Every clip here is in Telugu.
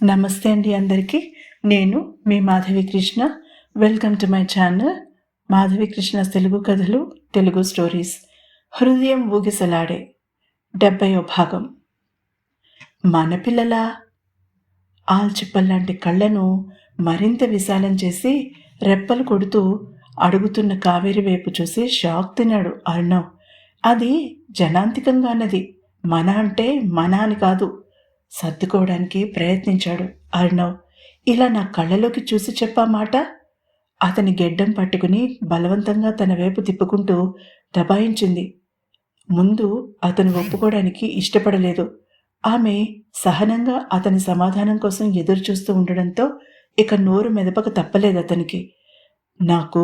నమస్తే అండి అందరికీ. నేను మీ Madhavi Krishna. Welcome to my channel Madhavi Krishna Telugu కథలు, తెలుగు స్టోరీస్. హృదయం ఊగిసలాడే 70వ భాగం. మన పిల్లల ఆల్చిప్పల్లాంటి కళ్ళను మరింత విశాలం చేసి రెప్పలు కొడుతూ అడుగుతున్న కావేరి వైపు చూసి షాక్ తిన్నాడు అర్ణవ్. అది జనాంతికంగా అన్నది. మన అంటే మన అని కాదు. సర్దుకోవడానికి ప్రయత్నించాడు అర్ణవ్. ఇలా నా కళ్ళలోకి చూసి చెప్పా మాట? అతని గెడ్డం పట్టుకుని బలవంతంగా తన వైపు తిప్పుకుంటూ దబాయించింది. ముందు అతను ఒప్పుకోవడానికి ఇష్టపడలేదు. ఆమె సహనంగా అతని సమాధానం కోసం ఎదురు చూస్తూ ఉండడంతో ఇక నోరు మెదపక తప్పలేదు అతనికి. నాకు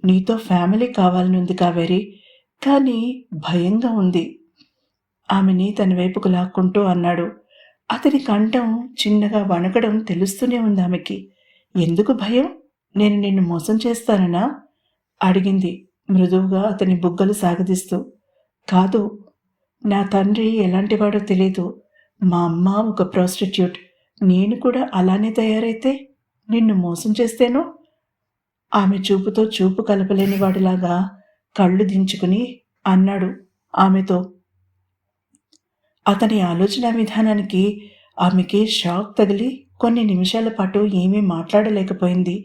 నీతో ఫ్యామిలీ కావాలనుంది కావేరి, కానీ భయంగా ఉంది ఆమెని తన వైపుకు లాక్కుంటూ అన్నాడు. అతని కంఠం చిన్నగా వణకడం తెలుస్తూనే ఉంది ఆమెకి. ఎందుకు భయం? నేను నిన్ను మోసం చేస్తాననా? అడిగింది మృదువుగా అతని బుగ్గలు సాగదీస్తూ. కాదు, నా తండ్రి ఎలాంటివాడో తెలీదు. మా అమ్మ ఒక ప్రాస్టిట్యూట్. నేను కూడా అలానే తయారైతే నిన్ను మోసం చేస్తేనో? ఆమె చూపుతో చూపు కలపలేని వాడిలాగా కళ్ళు దించుకుని అన్నాడు ఆమెతో. అతని ఆలోచన విధానానికి ఆమెకి షాక్ తగిలి కొన్ని నిమిషాల పాటు ఏమీ మాట్లాడలేకపోయింది.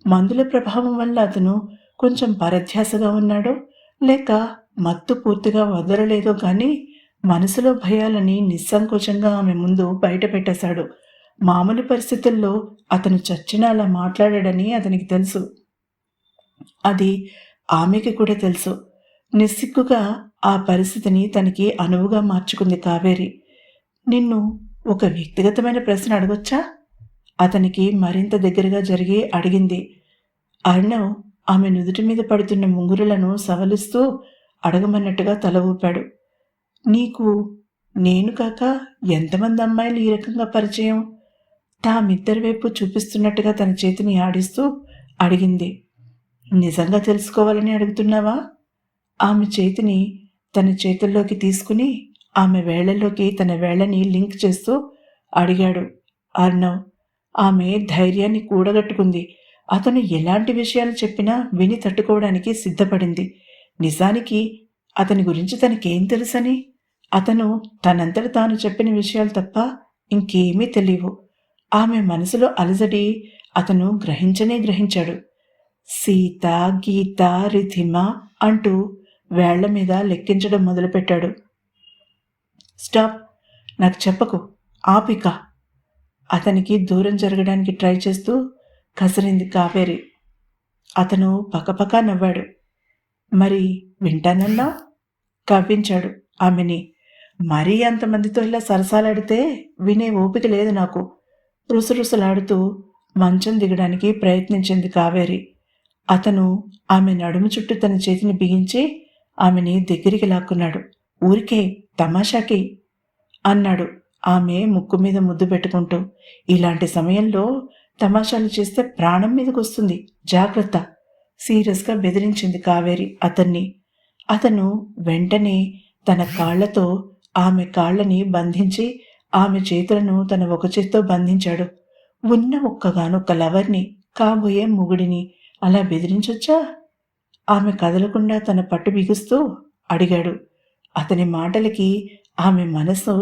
మందుల ప్రభావం వల్ల అతను కొంచెం పరధ్యాసగా ఉన్నాడో లేక మత్తు పూర్తిగా వదలలేదో కానీ మనసులో భయాలని నిస్సంకోచంగా ఆమె ముందు బయట పెట్టేశాడు. మామూలు పరిస్థితుల్లో అతను చచ్చినా అలా మాట్లాడాడని అతనికి తెలుసు. అది ఆమెకి కూడా తెలుసు. నిస్సిగ్గుగా ఆ పరిస్థితిని తనకి అనువుగా మార్చుకుంది కావేరి. నిన్ను ఒక వ్యక్తిగతమైన ప్రశ్న అడగొచ్చా? అతనికి మరింత దగ్గరగా జరిగి అడిగింది. అర్ణవ్ ఆమె నుదుటి మీద పడుతున్న ముంగురులను సవలిస్తూ అడగమన్నట్టుగా తల ఊపాడు. నీకు నేను కాక ఎంతమంది అమ్మాయిలు ఈ రకంగా పరిచయం? తామిద్దరి వైపు చూపిస్తున్నట్టుగా తన చేతిని ఆడిస్తూ అడిగింది. నిజంగా తెలుసుకోవాలని అడుగుతున్నావా? ఆమె చేతిని తన చేతుల్లోకి తీసుకుని ఆమె వేళ్లలోకి తన వేళ్లని లింక్ చేస్తూ అడిగాడు అర్ణవ్. ఆమె ధైర్యాన్ని కూడగట్టుకుంది. అతను ఎలాంటి విషయాలు చెప్పినా విని తట్టుకోవడానికి సిద్ధపడింది. నిజానికి అతని గురించి తనకేం తెలుసని? అతను తనంతట తాను చెప్పిన విషయాలు తప్ప ఇంకేమీ తెలియవు. ఆమె మనసులో అలజడి అతను గ్రహించాడు. సీత, గీత, రిధిమ అంటూ వేళ్ల మీద లెక్కించడం మొదలుపెట్టాడు. స్టాప్, నాకు చెప్పకు, ఆపిక. అతనికి దూరం జరగడానికి ట్రై చేస్తూ కసిరింది కావేరి. అతను పకపకా నవ్వాడు. మరి వింటానన్నా? కవ్వించాడు ఆమెని. మరీ అంతమందితో ఇలా సరసాలాడితే వినే ఓపిక లేదు నాకు. రుసరుసలాడుతూ మంచం దిగడానికి ప్రయత్నించింది కావేరి. అతను ఆమె నడుము చుట్టూ తన చేతిని బిగించి ఆమెని దగ్గరికి లాక్కున్నాడు. ఊరికే తమాషాకి అన్నాడు ఆమె ముక్కు మీద ముద్దు పెట్టుకుంటూ. ఇలాంటి సమయంలో తమాషాలు చేస్తే ప్రాణం మీదకి వస్తుంది, జాగ్రత్త, సీరియస్గా బెదిరించింది కావేరి అతన్ని. అతను వెంటనే తన కాళ్లతో ఆమె కాళ్ళని బంధించి ఆమె చేతులను తన ఒక చేత్తో బంధించాడు. ఉన్న ఒక్కగానొక్క లవర్ని, కాబోయే మొగుడిని అలా బెదిరించొచ్చా? ఆమె కదలకుండా తన పట్టు బిగుస్తూ అడిగాడు. అతని మాటలకి ఆమె మనసు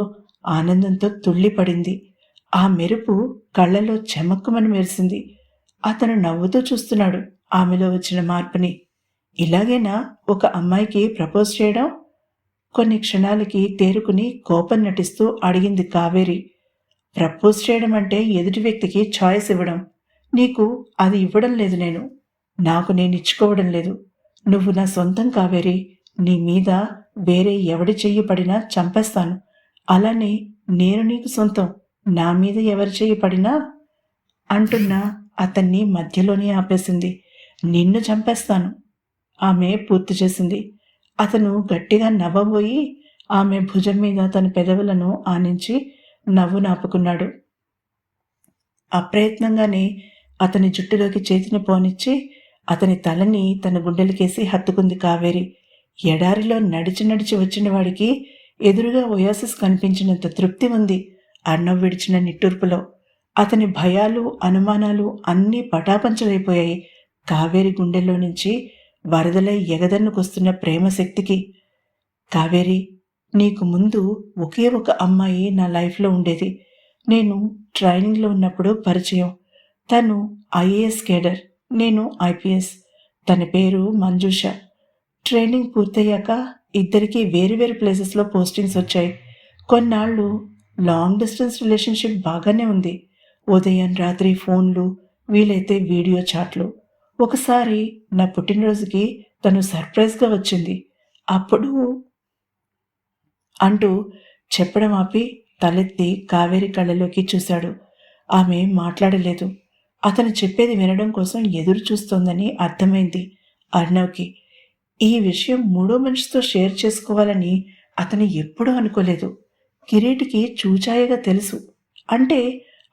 ఆనందంతో తుళ్ళిపడింది. ఆ మెరుపు కళ్ళలో చెమక్కుమని మెరిసింది. అతను నవ్వుతూ చూస్తున్నాడు ఆమెలో వచ్చిన మార్పుని. ఇలాగేనా ఒక అమ్మాయికి ప్రపోజ్ చేయడం? కొన్ని క్షణాలకి తేరుకుని కోపం నటిస్తూ అడిగింది కావేరి. ప్రపోజ్ చేయడం అంటే ఎదుటి వ్యక్తికి ఛాయిస్ ఇవ్వడం. నీకు అది ఇవ్వడం లేదు నేను. నాకు నేను ఇచ్చుకోవడం లేదు. నువ్వు నా సొంతం కావేరి. నీ మీద వేరే ఎవడి చెయ్యి పడినా చంపేస్తాను. అలానే నేను నీకు సొంతం. నా మీద ఎవరి చెయ్యి పడినా అంటున్నా అతన్ని మధ్యలోనే ఆపేసింది. నిన్ను చంపేస్తాను ఆమె పూర్తి చేసింది. అతను గట్టిగా నవ్వబోయి ఆమె భుజం మీద తన పెదవులను ఆనించి నవ్వు నాపుకున్నాడు. అప్రయత్నంగానే అతని జుట్టులోకి చేతిని పోనిచ్చి అతని తలని తన గుండెలకేసి హత్తుకుంది కావేరి. ఎడారిలో నడిచి నడిచి వచ్చిన వాడికి ఎదురుగా ఒయాసిస్ కనిపించినంత తృప్తి ఉంది అర్ణవ్ విడిచిన నిట్టూర్పులో. అతని భయాలు, అనుమానాలు అన్నీ పటాపంచలైపోయాయి కావేరి గుండెల్లో నుంచి వరదలై ఎగదన్నుకొస్తున్న ప్రేమశక్తికి. కావేరి, నీకు ముందు ఒకే ఒక అమ్మాయి నా లైఫ్లో ఉండేది. నేను ట్రైనింగ్లో ఉన్నప్పుడు పరిచయం. తను ఐఏఎస్ కేడర్, నేను ఐపీఎస్. తన పేరు మంజుష. ట్రైనింగ్ పూర్తయ్యాక ఇద్దరికీ వేరు వేరు ప్లేసెస్లో పోస్టింగ్స్ వచ్చాయి. కొన్నాళ్ళు లాంగ్ డిస్టెన్స్ రిలేషన్షిప్ బాగానే ఉంది. ఉదయం రాత్రి ఫోన్లు, వీలైతే వీడియో చాట్లు. ఒకసారి నా పుట్టినరోజుకి తను సర్ప్రైజ్గా వచ్చింది. అప్పుడు అంటూ చెప్పడం ఆపి తలెత్తి కావేరి కళ్ళలోకి చూశాడు. ఆమె మాట్లాడలేదు. అతను చెప్పేది వినడం కోసం ఎదురు చూస్తోందని అర్థమైంది అర్ణవ్కి. ఈ విషయం మూడో మనిషితో షేర్ చేసుకోవాలని అతను ఎప్పుడూ అనుకోలేదు. కిరీటికి చూచాయగా తెలుసు. అంటే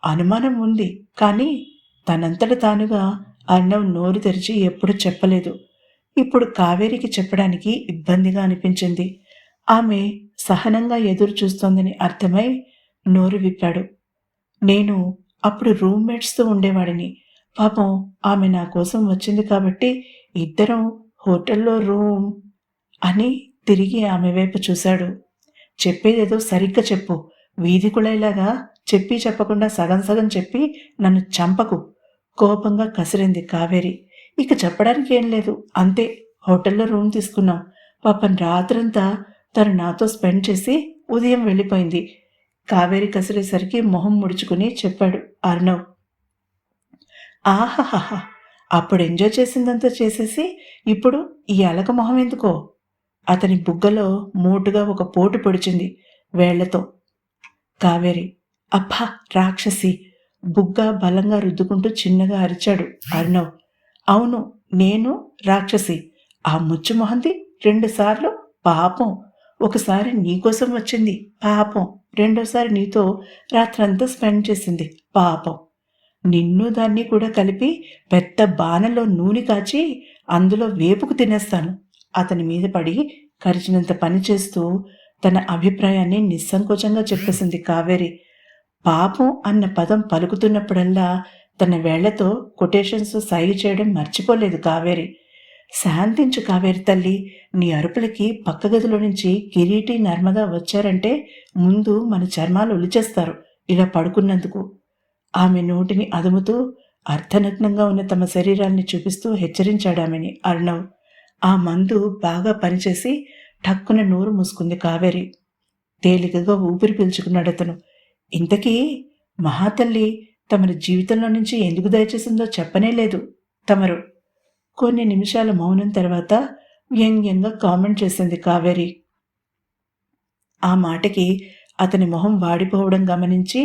అనుమానం ఉంది, కానీ తనంతట తానుగా అర్ణవ్ నోరు తెరిచి ఎప్పుడు చెప్పలేదు. ఇప్పుడు కావేరికి చెప్పడానికి ఇబ్బందిగా అనిపించింది. ఆమె సహనంగా ఎదురు చూస్తోందని అర్థమై నోరు విప్పాడు. నేను అప్పుడు రూమ్మేట్స్తో ఉండేవాడిని. పాపం ఆమె నా కోసం వచ్చింది కాబట్టి ఇద్దరం హోటల్లో రూమ్ అని తిరిగి ఆమె వైపు చూశాడు. చెప్పేదేదో సరిగ్గా చెప్పు. వీధి కుళాయిలాగా చెప్పి చెప్పకుండా సగం సగం చెప్పి నన్ను చంపకు, కోపంగా కసిరింది కావేరి. ఇక చెప్పడానికి ఏం లేదు, అంతే. హోటల్లో రూమ్ తీసుకున్నాం. పాపం రాత్రంతా తను నాతో స్పెండ్ చేసి ఉదయం వెళ్ళిపోయింది. కావేరి కసిరేసరికి మొహం ముడుచుకుని చెప్పాడు అర్ణవ్. ఆహాహా, అప్పుడు ఎంజాయ్ చేసిందంతా చేసేసి ఇప్పుడు ఈ అలక మొహం ఎందుకో? అతని బుగ్గలో మోటుగా ఒక పోటు పొడిచింది వేళ్లతో కావేరి. అబ్బా రాక్షసి! బుగ్గ బలంగా రుద్దుకుంటూ చిన్నగా అరిచాడు అర్ణవ్. అవును, నేను రాక్షసి. ఆ ముచ్చు మొహంది 2 సార్లు పాపం. ఒకసారి నీకోసం వచ్చింది పాపం, రెండోసారి నీతో రాత్రంతా స్పెండ్ చేసింది పాపం. నిన్ను దాన్ని కూడా కలిపి పెద్ద బాణలో నూనె కాచి అందులో వేపుకు తినేస్తాను. అతని మీద పడి కరిచినంత పని చేస్తూ తన అభిప్రాయాన్ని నిస్సంకోచంగా చెప్పేసింది కావేరి. పాపం అన్న పదం పలుకుతున్నప్పుడల్లా తన వేళ్లతో కొటేషన్స్ సైగ చేయడం మర్చిపోలేదు కావేరి. శాంతించు కావేరి తల్లి. నీ అరుపులకి పక్క గదిలో నుంచి కిరీటి, నర్మద వచ్చారంటే ముందు మన చర్మాలు ఒలిచేస్తారు ఇలా పడుకున్నందుకు. ఆమె నోటిని అదుముతూ అర్ధనగ్నంగా ఉన్న తమ శరీరాల్ని చూపిస్తూ హెచ్చరించాడామెని అర్ణవ్. ఆ మందు బాగా పనిచేసి ఠక్కున నోరు మూసుకుంది కావేరి. తేలికగా ఊపిరి పీల్చుకున్నాడు అతను. ఇంతకీ మహాతల్లి తమరి జీవితంలో నుంచి ఎందుకు దయచేసిందో చెప్పనే లేదు తమరు. కొన్ని నిమిషాల మౌనం తర్వాత వ్యంగ్యంగా కామెంట్ చేసింది కావేరి. ఆ మాటకి అతని మొహం వాడిపోవడం గమనించి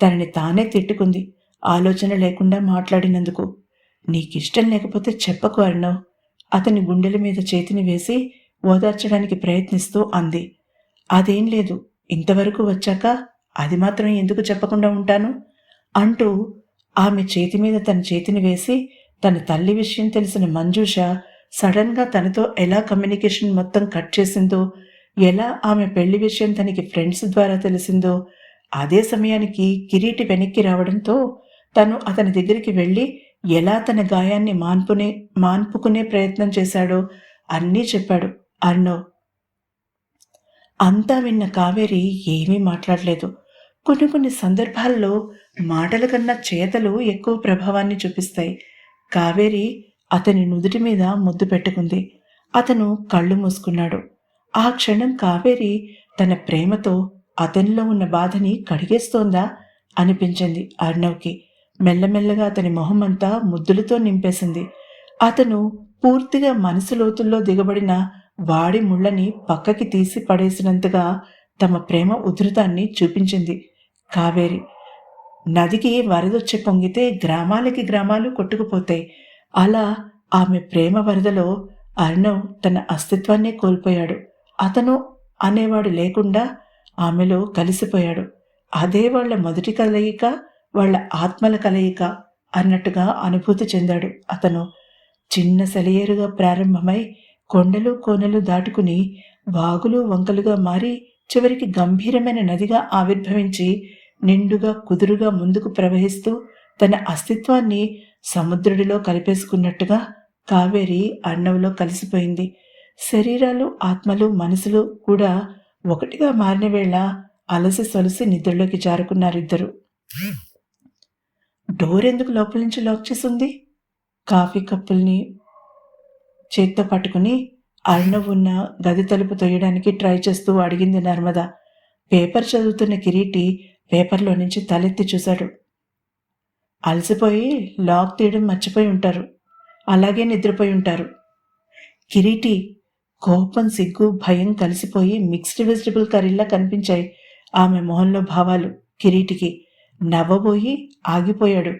తనని తానే తిట్టుకుంది, ఆలోచన లేకుండా మాట్లాడినందుకు. నీకిష్టం లేకపోతే చెప్పకు అర్ణవ్. అతని గుండెల మీద చేతిని వేసి ఓదార్చడానికి ప్రయత్నిస్తూ అంది. అదేం లేదు, ఇంతవరకు వచ్చాక అది మాత్రం ఎందుకు చెప్పకుండా ఉంటాను అంటూ ఆమె చేతి మీద తన చేతిని వేసి తన తల్లి విషయం తెలిసిన మంజుష సడన్గా తనతో ఎలా కమ్యూనికేషన్ మొత్తం కట్ చేసిందో, ఎలా ఆమె పెళ్లి విషయం తనకి ఫ్రెండ్స్ ద్వారా తెలిసిందో, అదే సమయానికి కిరీటి వెనక్కి రావడంతో తను అతని దగ్గరికి వెళ్ళి ఎలా తన గాయాన్ని మాన్పుకునే ప్రయత్నం చేశాడో అన్నీ చెప్పాడు అర్ణవ్. అంతా విన్న కావేరి ఏమీ మాట్లాడలేదు. కొన్ని సందర్భాల్లో మాటల కన్నా చేతలు ఎక్కువ ప్రభావాన్ని చూపిస్తాయి. కావేరి అతని నుదుటి మీద ముద్దు పెట్టుకుంది. అతను కళ్ళు మూసుకున్నాడు. ఆ క్షణం కావేరి తన ప్రేమతో అతనిలో ఉన్న బాధని కడిగేస్తోందా అనిపించింది అర్ణవ్కి. మెల్లమెల్లగా అతని మొహం అంతా ముద్దులతో నింపేసింది. అతను పూర్తిగా మనసు లోతుల్లో దిగబడిన వాడి ముళ్ళని పక్కకి తీసి పడేసినంతగా తమ ప్రేమ ఉధృతాన్ని చూపించింది కావేరి. నదికి వరదొచ్చి పొంగితే గ్రామాలకి గ్రామాలు కొట్టుకుపోతాయి. అలా ఆమె ప్రేమ వరదలో అర్ణవ్ తన అస్తిత్వాన్నే కోల్పోయాడు. అతను అనేవాడు లేకుండా ఆమెలో కలిసిపోయాడు. అదే వాళ్ళ మొదటి కలయిక, వాళ్ళ ఆత్మల కలయిక అన్నట్టుగా అనుభూతి చెందాడు అతను. చిన్న సెలయేరుగా ప్రారంభమై కొండలు కోనలు దాటుకుని వాగులు వంకలుగా మారి చివరికి గంభీరమైన నదిగా ఆవిర్భవించి నిండుగా కుదురుగా ముందుకు ప్రవహిస్తూ తన అస్తిత్వాన్ని సముద్రుడిలో కలిపేసుకున్నట్టుగా కావేరి అర్ణవ్లో కలిసిపోయింది. శరీరాలు, ఆత్మలు, మనసులు కూడా ఒకటిగా మారిన వేళ అలసి సొలసి నిద్రలోకి జారుకున్నారిద్దరు. డోర్ ఎందుకు లోపల నుంచి లాక్ చేసింది? కాఫీ కప్పుల్ని చేత్తో పట్టుకుని అర్ణవ్ ఉన్న గది తలుపు తొయ్యడానికి ట్రై చేస్తూ అడిగింది నర్మద. పేపర్ చదువుతున్న కిరీటి పేపర్లో నుంచి తలెత్తి చూశాడు. అలసిపోయి లాక్ తీయడం మర్చిపోయి ఉంటారు, అలాగే నిద్రపోయి ఉంటారు. కిరీటి కోపం, సిగ్గు, భయం కలిసిపోయి మిక్స్డ్ వెజిటబుల్ కర్రీలా కనిపించాయి ఆమె మొహంలో భావాలు. కిరీటికి నవ్వబోయి ఆగిపోయాడు,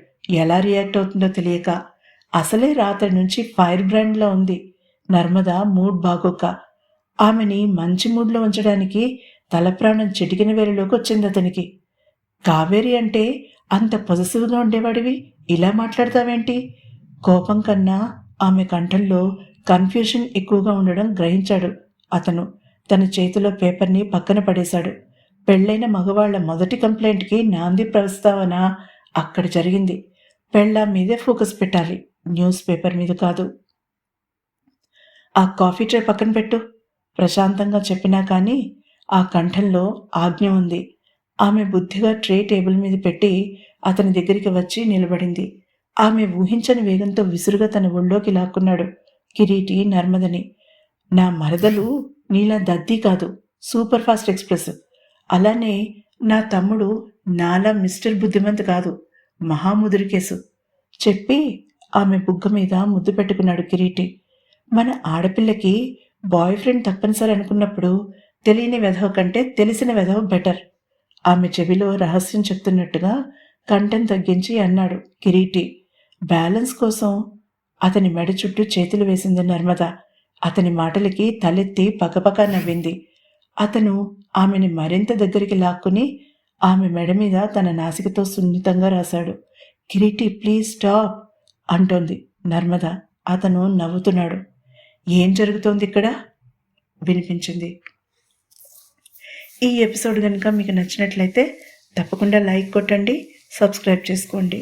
ఎలా రియాక్ట్ అవుతుందో తెలియక. అసలే రాత్రి నుంచి ఫైర్ బ్రాండ్లో ఉంది నర్మద, మూడ్ బాగోక. ఆమెని మంచి మూడ్లో ఉంచడానికి తలప్రాణం చిటికిన వేలులోకి వచ్చింది అతనికి. కావేరి అంటే అంత పొజెసివ్గా ఉండేవాడివి ఇలా మాట్లాడతావేంటి? కోపం కన్నా ఆమె కంఠంలో కన్ఫ్యూషన్ ఎక్కువగా ఉండడం గ్రహించాడు అతను. తన చేతిలో పేపర్ని పక్కన పడేశాడు. పెళ్లైన మగవాళ్ల మొదటి కంప్లైంట్కి నాంది ప్రస్తావన అక్కడ జరిగింది. పెళ్ళాం మీదే ఫోకస్ పెట్టాలి, న్యూస్ పేపర్ మీద కాదు. ఆ కాఫీ ట్రే పక్కన పెట్టు, ప్రశాంతంగా చెప్పినా కానీ ఆ కంఠంలో ఆజ్ఞ ఉంది. ఆమె బుద్ధిగా ట్రే టేబుల్ మీద పెట్టి అతని దగ్గరికి వచ్చి నిలబడింది. ఆమె ఊహించని వేగంతో విసురుగా తన ఒళ్ళోకి లాక్కున్నాడు కిరీటి నర్మదని. నా మరదలు నీలా దద్దీ కాదు, సూపర్ ఫాస్ట్ ఎక్స్ప్రెస్. అలానే నా తమ్ముడు నాలా మిస్టర్ బుద్ధిమంత్ కాదు, మహాముదురి కేసు చెప్పి ఆమె బుగ్గ మీద ముద్దు పెట్టుకున్నాడు కిరీటి. మన ఆడపిల్లకి బాయ్ ఫ్రెండ్ తప్పనిసరి అనుకున్నప్పుడు తెలియని వెధవ కంటే తెలిసిన వెధవ బెటర్. ఆమె చెవిలో రహస్యం చెప్తున్నట్టుగా కంఠం తగ్గించి అన్నాడు కిరీటి. బ్యాలెన్స్ కోసం అతని మెడ చుట్టూ చేతులు వేసింది నర్మద. అతని మాటలకి తలెత్తి పకపక నవ్వింది. అతను ఆమెని మరింత దగ్గరికి లాక్కుని ఆమె మెడ మీద తన నాసికతో సున్నితంగా రాశాడు. కిరీటి ప్లీజ్ స్టాప్ అంటోంది నర్మద. అతను నవ్వుతున్నాడు. ఏం జరుగుతోంది ఇక్కడ వినిపించింది. ఈ ఎపిసోడ్ కనుక మీకు నచ్చినట్లయితే తప్పకుండా లైక్ కొట్టండి, సబ్స్క్రైబ్ చేసుకోండి.